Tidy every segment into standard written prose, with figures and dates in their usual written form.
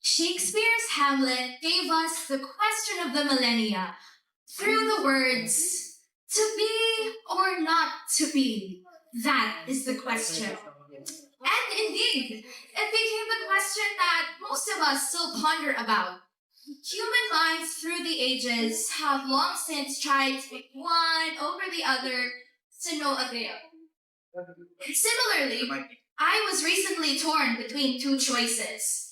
Shakespeare's Hamlet gave us the question of the millennia through the words, to be or not to be. That is the question. And indeed, it became the question that most of us still ponder about. Human minds through the ages have long since tried to pick one over the other to no avail. Similarly, I was recently torn between two choices.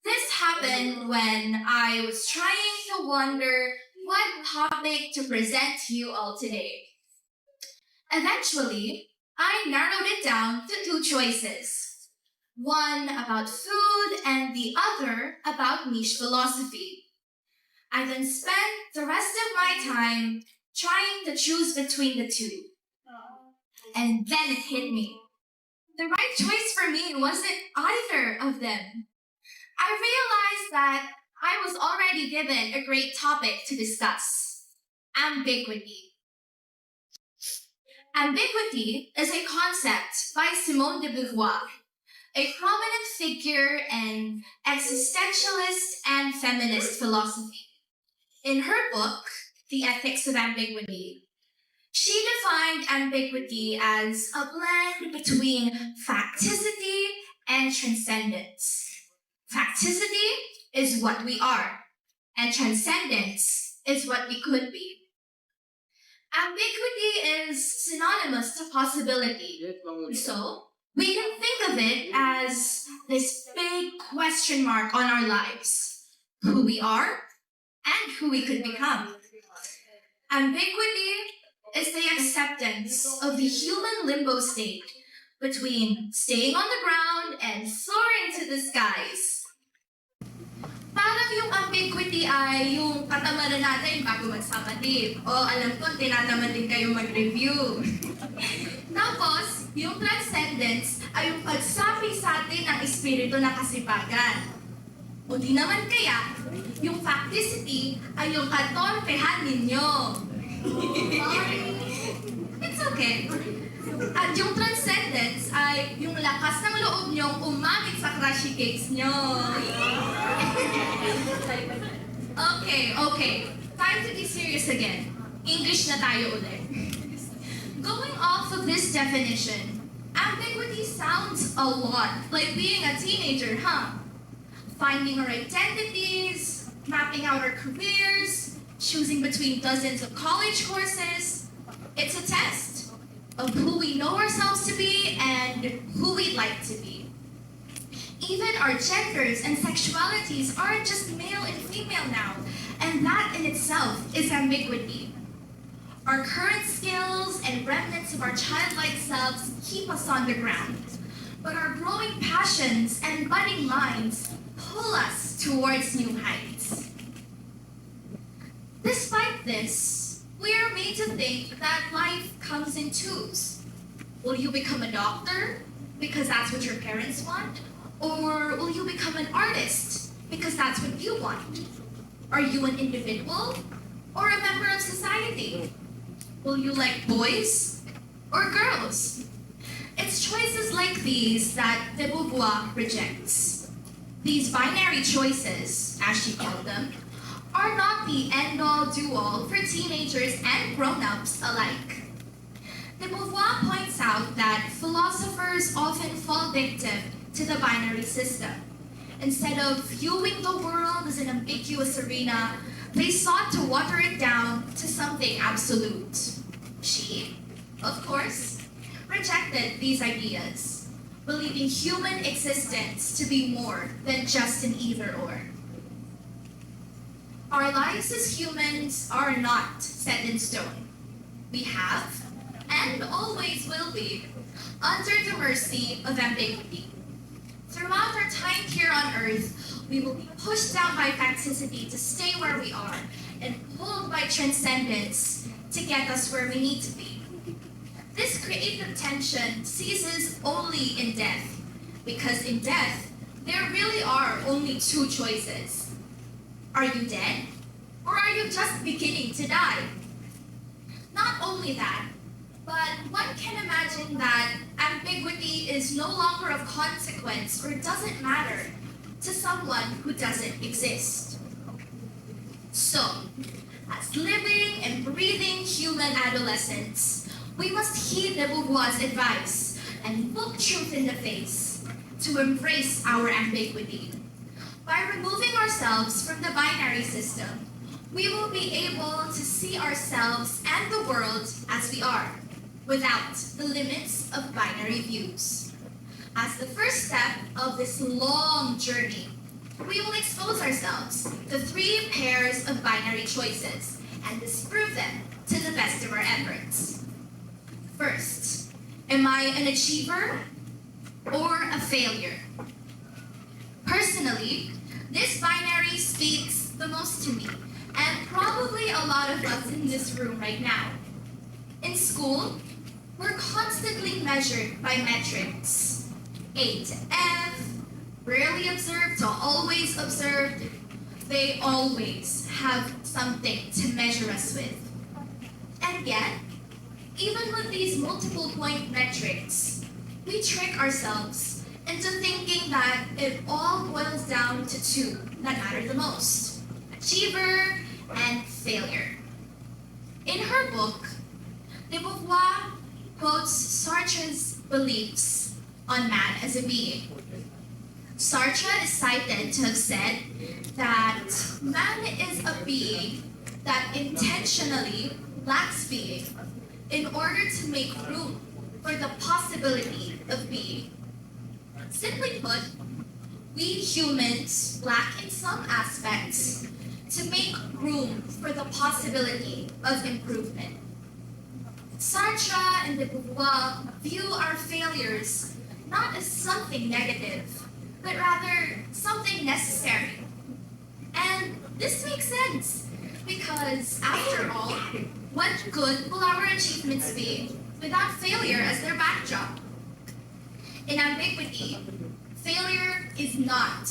This happened when I was trying to wonder what topic to present to you all today. Eventually, I narrowed it down to two choices. One about food and the other about niche philosophy. I then spent the rest of my time trying to choose between the two. And then it hit me. The right choice for me wasn't either of them. I realized that I was already given a great topic to discuss: ambiguity. Ambiguity is a concept by Simone de Beauvoir, a prominent figure in existentialist and feminist philosophy. In her book, The Ethics of Ambiguity, she defined ambiguity as a blend between facticity and transcendence. Facticity is what we are, and transcendence is what we could be. Ambiguity is synonymous to possibility. So, we can think of it as this big question mark on our lives: who we are and who we could become. Ambiguity is the acceptance of the human limbo state between staying on the ground and soaring to the skies. Parang yung ambiguity ay yung katamaran natin bago magsama-date. O alam ko, tinatamad din kayo mag-review. Tapos, yung transcendence ay yung pagsapi sa atin ng espiritu na kasipagan. O di naman kaya, yung facticity ay yung katorpehan ninyo. It's okay. At yung transcendence ay yung lakas ng loob nyong umamit sa crushy cakes nyo. Okay. Time to be serious again. English na tayo ulit. Going off of this definition, ambiguity sounds a lot like being a teenager, huh? Finding our identities, mapping out our careers, choosing between dozens of college courses. It's a test of who we know ourselves to be and who we'd like to be. Even our genders and sexualities aren't just male and female now, and that in itself is ambiguity. Our current skills and remnants of our childlike selves keep us on the ground, but our growing passions and budding minds pull us towards new heights. Despite this, we are made to think that life comes in twos. Will you become a doctor because that's what your parents want? Or will you become an artist because that's what you want? Are you an individual or a member of society? Will you like boys or girls? It's choices like these that de Beauvoir rejects. These binary choices, as she called them, are not the end-all, do-all for teenagers and grown-ups alike. De Beauvoir points out that philosophers often fall victim to the binary system. Instead of viewing the world as an ambiguous arena, they sought to water it down to something absolute. She, of course, rejected these ideas, believing human existence to be more than just an either-or. Our lives as humans are not set in stone. We have, and always will be, under the mercy of ambiguity. Throughout our time here on Earth, we will be pushed down by facticity to stay where we are, and pulled by transcendence to get us where we need to be. This creative tension ceases only in death, because in death, there really are only two choices. Are you dead, or are you just beginning to die? Not only that, but one can imagine that ambiguity is no longer of consequence or doesn't matter to someone who doesn't exist. So, as living and breathing human adolescents, we must heed de Beauvoir's advice and look truth in the face to embrace our ambiguity. By removing ourselves from the binary system, we will be able to see ourselves and the world as we are, without the limits of binary views. As the first step of this long journey, we will expose ourselves to 3 pairs of binary choices and disprove them to the best of our efforts. First, am I an achiever or a failure? Personally, this binary speaks the most to me, and probably a lot of us in this room right now. In school, we're constantly measured by metrics. A to F, rarely observed to always observed. They always have something to measure us with. And yet, even with these multiple point metrics, we trick ourselves into thinking that it all boils down to 2 that matter the most: achiever and failure. In her book, de Beauvoir quotes Sartre's beliefs on man as a being. Sartre is cited to have said that man is a being that intentionally lacks being in order to make room for the possibility of being. Simply put, we humans lack in some aspects to make room for the possibility of improvement. Sartre and de Beauvoir view our failures not as something negative, but rather something necessary. And this makes sense, because after all, what good will our achievements be without failure as their backdrop? In Ambiguity, failure is not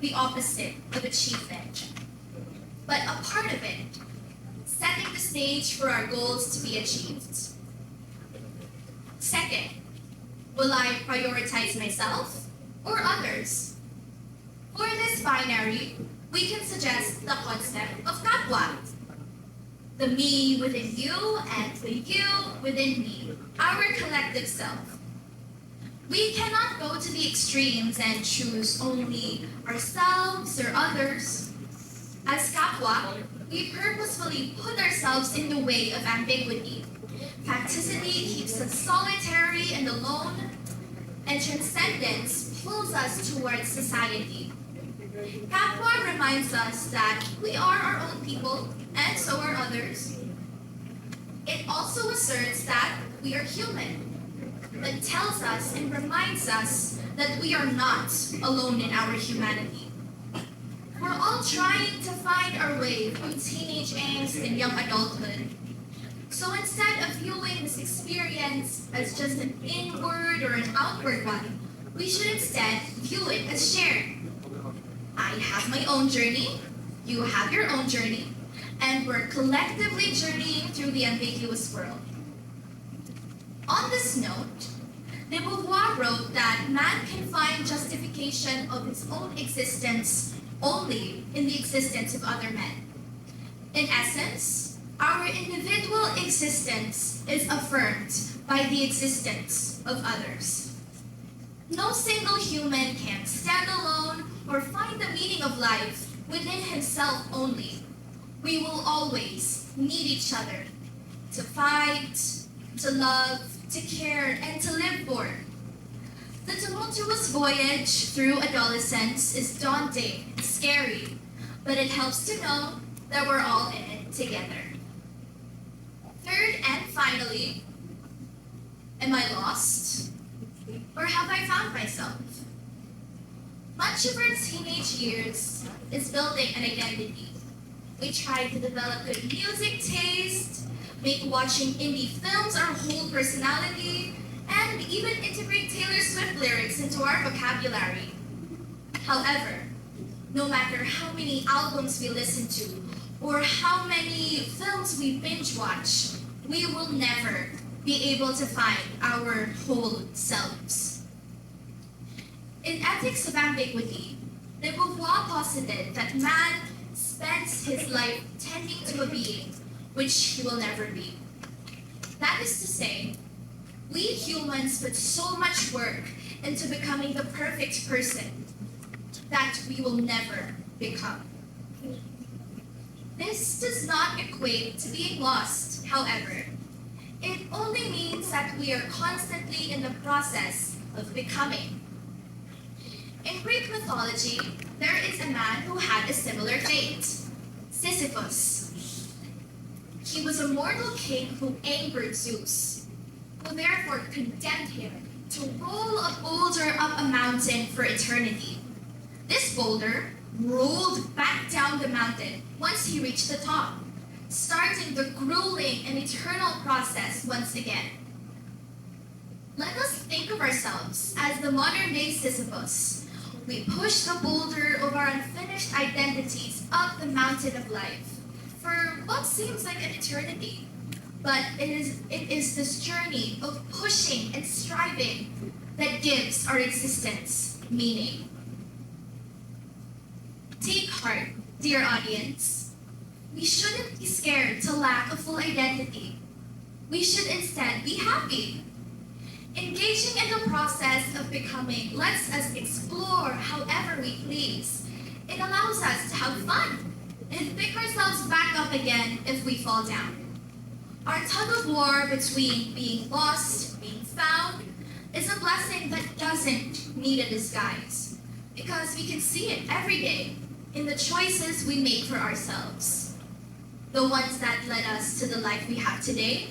the opposite of achievement, but a part of it, setting the stage for our goals to be achieved. Second, will I prioritize myself or others? For this binary, we can suggest the concept of carve, the me within you and the you within me, our collective self. We cannot go to the extremes and choose only ourselves or others. As carve, we purposefully put ourselves in the way of ambiguity. Facticity keeps us solitary and alone, and transcendence pulls us towards society. Carve reminds us that we are our own people, and so are others. It also asserts that we are human, but tells us and reminds us that we are not alone in our humanity. We're all trying to find our way through teenage angst and young adulthood. So instead of viewing this experience as just an inward or an outward one, we should instead view it as shared. I have my own journey, you have your own journey, and we're collectively journeying through the ambiguous world. On this note, de Beauvoir wrote that man can find justification of his own existence only in the existence of other men. In essence, our individual existence is affirmed by the existence of others. No single human can stand alone or find the meaning of life within himself only. We will always need each other to fight, to love, to care, and to live for. The tumultuous voyage through adolescence is daunting and scary, but it helps to know that we're all in it together. Third and finally, am I lost? Or have I found myself? Much of our teenage years is building an identity. We try to develop good music taste, make watching indie films our whole personality, and even integrate Taylor Swift lyrics into our vocabulary. However, no matter how many albums we listen to, or how many films we binge watch, we will never be able to find our whole selves. In Ethics of Ambiguity, de Beauvoir posited that man spends his life tending to a being which he will never be. That is to say, we humans put so much work into becoming the perfect person that we will never become. This does not equate to being lost, however. It only means that we are constantly in the process of becoming. In Greek mythology, there is a man who had a similar fate, Sisyphus. He was a mortal king who angered Zeus, who therefore condemned him to roll a boulder up a mountain for eternity. This boulder rolled back down the mountain once he reached the top, starting the grueling and eternal process once again. Let us think of ourselves as the modern-day Sisyphus. We push the boulder of our unfinished identities up the mountain of life for what seems like an eternity. But it is this journey of pushing and striving that gives our existence meaning. Take heart, dear audience. We shouldn't be scared to lack a full identity. We should instead be happy. Engaging in the process of becoming lets us explore however we please. It allows us to have fun and pick ourselves back up again if we fall down. Our tug of war between being lost and being found is a blessing that doesn't need a disguise, because we can see it every day in the choices we make for ourselves. The ones that led us to the life we have today,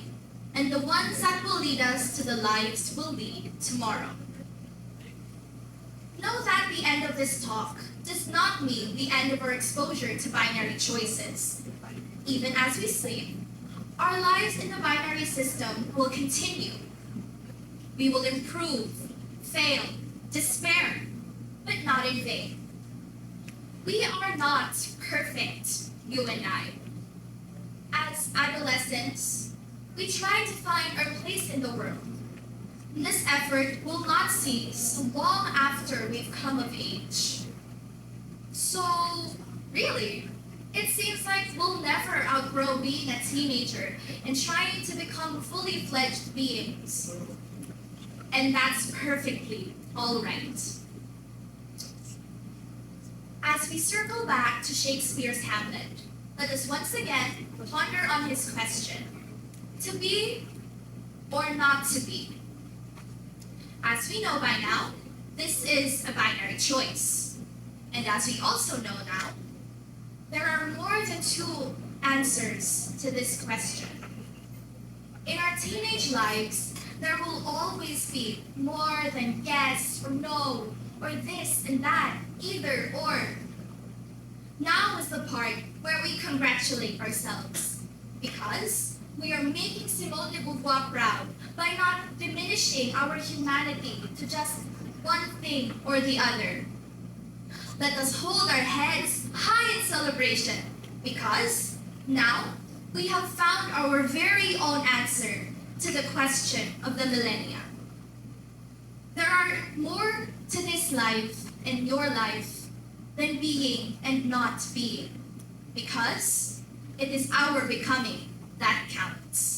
and the ones that will lead us to the lives we'll lead tomorrow. Know that the end of this talk does not mean the end of our exposure to binary choices. Even as we sleep, our lives in the binary system will continue. We will improve, fail, despair, but not in vain. We are not perfect, you and I. As adolescents, we try to find our place in the world. This effort will not cease long after we've come of age. So, really, it seems like we'll never outgrow being a teenager and trying to become fully fledged beings. And that's perfectly all right. As we circle back to Shakespeare's Hamlet, let us once again ponder on his question: to be or not to be? As we know by now, this is a binary choice. And as we also know now, there are more than two answers to this question. In our teenage lives, there will always be more than yes or no, or this and that, either or. Now is the part where we congratulate ourselves, because we are making Simone de Beauvoir proud by not diminishing our humanity to just one thing or the other. Let us hold our heads high in celebration, because now we have found our very own answer to the question of the millennia. There are more to this life and your life than being and not being, because it is our becoming that counts.